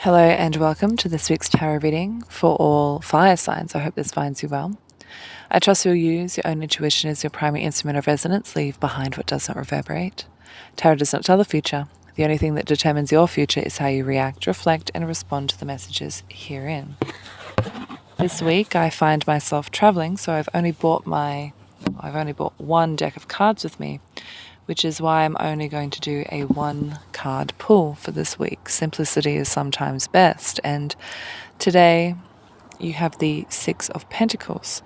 Hello and welcome to this week's tarot reading for all fire signs. I hope this finds you well. I trust you'll use your own intuition as your primary instrument of resonance. Leave behind what does not reverberate. Tarot does not tell the future. The only thing that determines your future is how you react, reflect, and respond to the messages herein. This week I find myself traveling, so I've only bought one deck of cards with me, which is why I'm only going to do a one card pull for this week. Simplicity is sometimes best, and today you have the Six of Pentacles.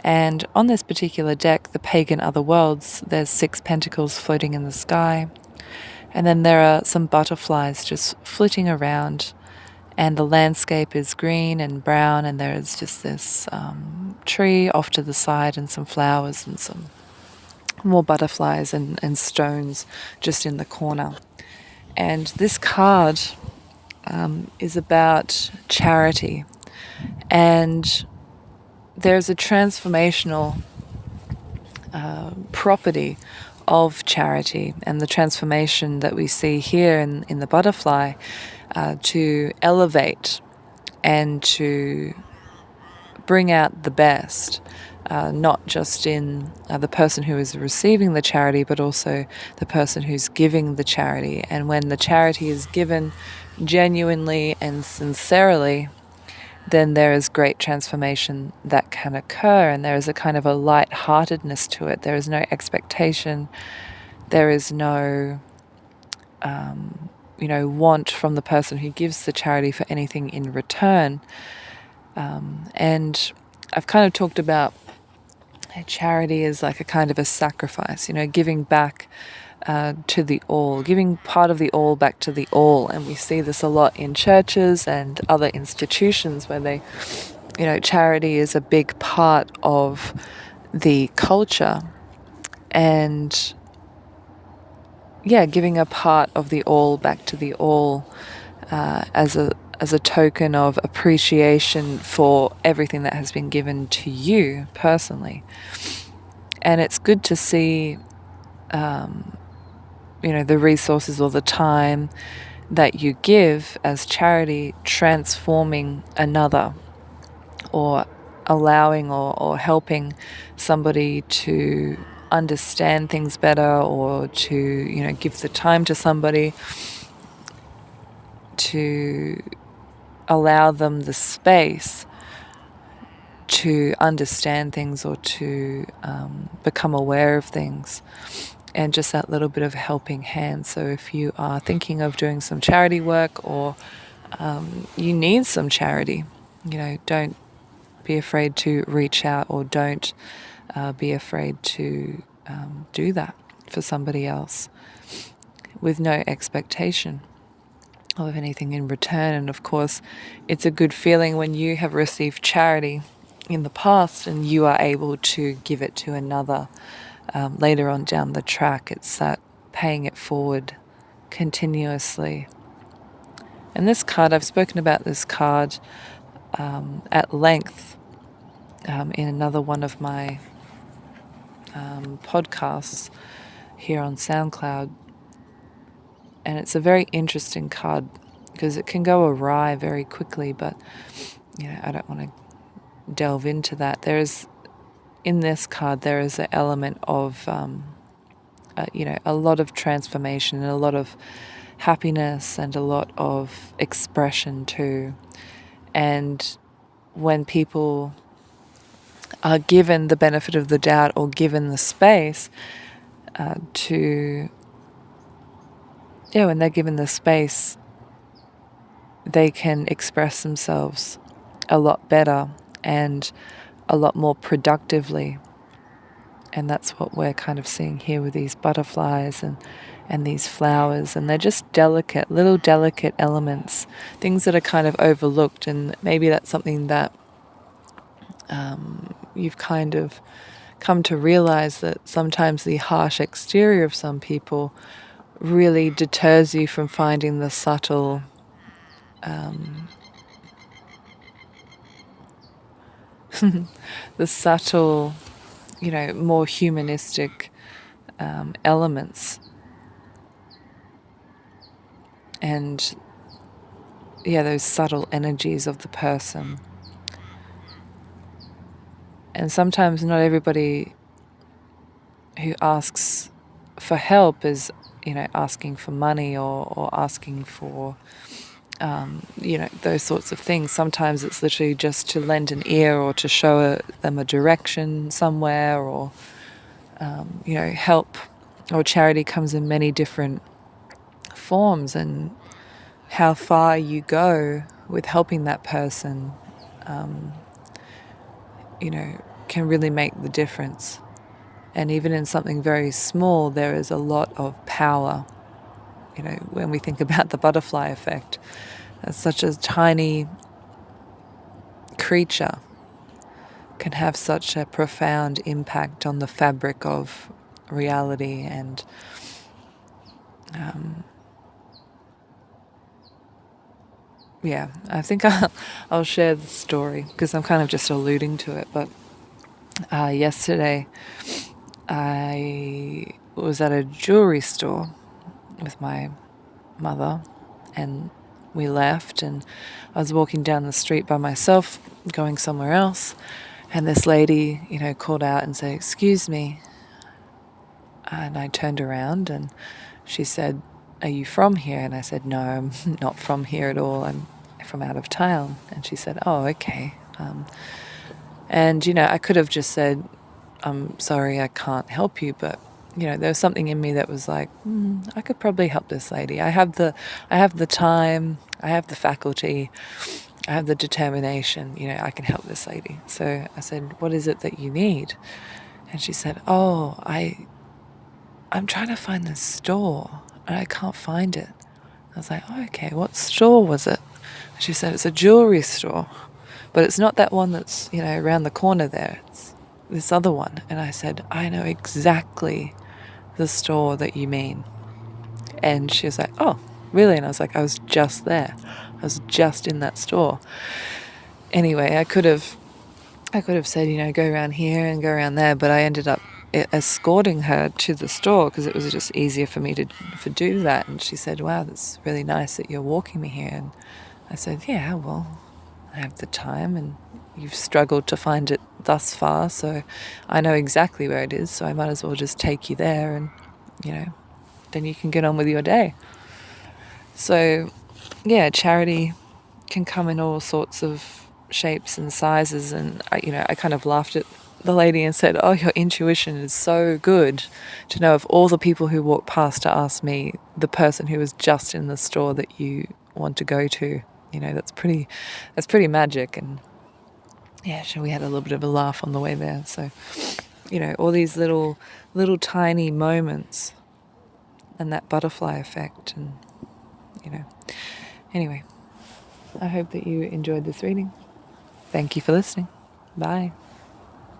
And on this particular deck, the Pagan Other Worlds, there's 6 pentacles floating in the sky, and then there are some butterflies just flitting around, and the landscape is green and brown, and there's just this tree off to the side and some flowers and some more butterflies and stones just in the corner. And this card is about charity, and there's a transformational property of charity, and the transformation that we see here in the butterfly to elevate and to bring out the best, not just in the person who is receiving the charity, but also the person who's giving the charity. And when the charity is given genuinely and sincerely, then there is great transformation that can occur, and there is a kind of a light-heartedness to it. There is no expectation. There is no want from the person who gives the charity for anything in return. And I've kind of talked about charity as like a kind of a sacrifice, giving back to the all, giving part of the all back to the all. And we see this a lot in churches and other institutions where they, charity is a big part of the culture. And giving a part of the all back to the all as a token of appreciation for everything that has been given to you personally. And it's good to see, the resources or the time that you give as charity transforming another, or allowing or helping somebody to understand things better, or to, give the time to somebody to allow them the space to understand things, or to become aware of things, and just that little bit of helping hand. So if you are thinking of doing some charity work, or you need some charity, don't be afraid to reach out, or don't be afraid to do that for somebody else with no expectation of anything in return. And of course, it's a good feeling when you have received charity in the past and you are able to give it to another later on down the track. It's that paying it forward continuously. And this card, I've spoken about this card at length in another one of my podcasts here on SoundCloud. And it's a very interesting card because it can go awry very quickly, but I don't want to delve into that. In this card, there is an element of a lot of transformation, and a lot of happiness, and a lot of expression too. And when people are given the benefit of the doubt, or given the space when they're given the space, they can express themselves a lot better and a lot more productively. And that's what we're kind of seeing here with these butterflies and these flowers. And they're just little delicate elements, things that are kind of overlooked. And maybe that's something that you've kind of come to realize, that sometimes the harsh exterior of some people really deters you from finding the subtle more humanistic elements. And those subtle energies of the person. And sometimes not everybody who asks for help is, asking for money or asking for, those sorts of things. Sometimes it's literally just to lend an ear or to show them a direction somewhere, or, help or charity comes in many different forms, and how far you go with helping that person, can really make the difference. And even in something very small, there is a lot of power. When we think about the butterfly effect, that's such a tiny creature can have such a profound impact on the fabric of reality. And I think I'll share the story because I'm kind of just alluding to it. But yesterday I was at a jewelry store with my mother, and we left, and I was walking down the street by myself going somewhere else, and this lady called out and said, "Excuse me." And I turned around and she said, "Are you from here?" And I said, "No, I'm not from here at all. I'm from out of town." And she said, "Oh, okay." And I could have just said, "I'm sorry, I can't help you," but there was something in me that was like, I could probably help this lady. I have the time, I have the faculty, I have the determination. I can help this lady. So I said, "What is it that you need?" And she said, "Oh, I'm trying to find this store and I can't find it." I was like, "Oh, okay, what store was it?" And she said, "It's a jewelry store, but it's not that one that's around the corner there. It's this other one." And I said, "I know exactly the store that you mean." And she was like, "Oh, really?" And I was like, "I was just there. I was just in that store." Anyway, I could have said, go around here and go around there, but I ended up escorting her to the store because it was just easier for me to do that. And she said, "Wow, that's really nice that you're walking me here." And I said, "Yeah, well, I have the time, and you've struggled to find it thus far, so I know exactly where it is, so I might as well just take you there, and then you can get on with your day." So charity can come in all sorts of shapes and sizes. And I kind of laughed at the lady and said, "Oh, your intuition is so good to know of all the people who walk past to ask me the person who was just in the store that you want to go to. That's pretty magic." And so we had a little bit of a laugh on the way there. So all these little tiny moments and that butterfly effect. And anyway, I hope that you enjoyed this reading. Thank you for listening. Bye.